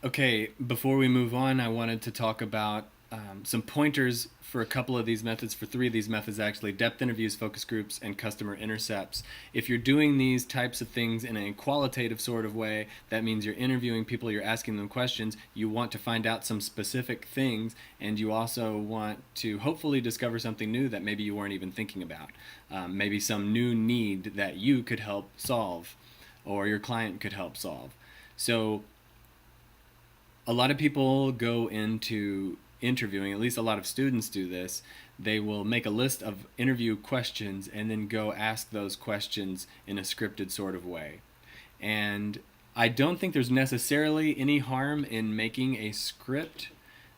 Okay, before we move on, I wanted to talk about some pointers for a couple of these methods, for three of these methods actually: depth interviews, focus groups, and customer intercepts. If you're doing these types of things in a qualitative sort of way, that means you're interviewing people, you're asking them questions, you want to find out some specific things, and you also want to hopefully discover something new that maybe you weren't even thinking about. Maybe some new need that you could help solve or your client could help solve. So a lot of people go into interviewing, at least a lot of students do this. They will make a list of interview questions and then go ask those questions in a scripted sort of way. And I don't think there's necessarily any harm in making a script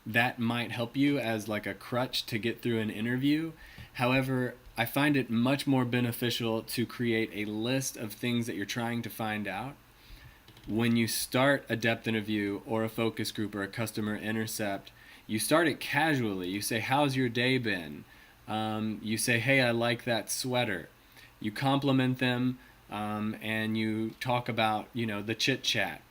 that might help you as like a crutch to get through an interview. However, I find it much more beneficial to create a list of things that you're trying to find out. When you start a depth interview or a focus group or a customer intercept, you start it casually. You say, how's your day been? You say, hey, I like that sweater. You compliment them, and you talk about, the chit chat,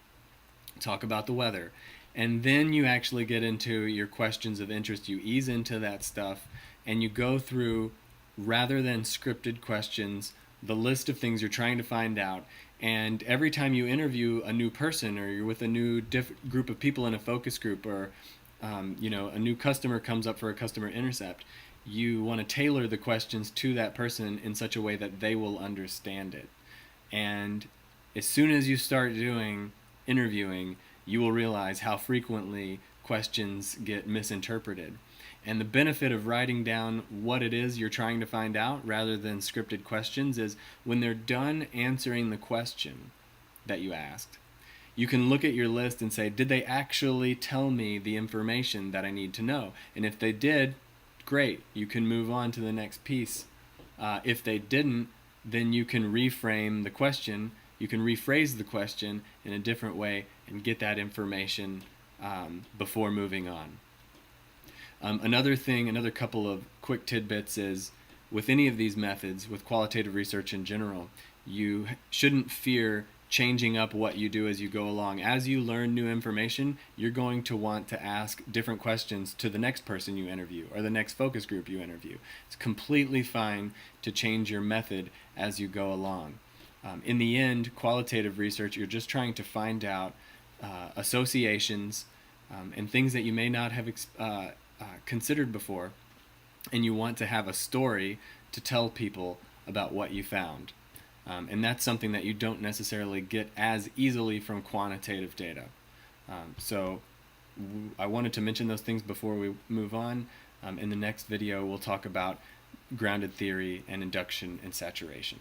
talk about the weather. And then you actually get into your questions of interest. You ease into that stuff and you go through, rather than scripted questions, the list of things you're trying to find out. And every time you interview a new person, or you're with a new group of people in a focus group, or a new customer comes up for a customer intercept, you want to tailor the questions to that person in such a way that they will understand it. And as soon as you start doing interviewing, you will realize how frequently questions get misinterpreted. And the benefit of writing down what it is you're trying to find out rather than scripted questions is when they're done answering the question that you asked, you can look at your list and say, did they actually tell me the information that I need to know? And if they did, great, you can move on to the next piece. If they didn't, then you can reframe the question, you can rephrase the question in a different way and get that information before moving on. Another couple of quick tidbits is, with any of these methods, with qualitative research in general, you shouldn't fear changing up what you do as you go along. As you learn new information, you're going to want to ask different questions to the next person you interview or the next focus group you interview. It's completely fine to change your method as you go along. In the end, qualitative research, you're just trying to find out associations and things that you may not have considered before, and you want to have a story to tell people about what you found. And that's something that you don't necessarily get as easily from quantitative data. So I wanted to mention those things before we move on. In the next video, we'll talk about grounded theory and induction and saturation.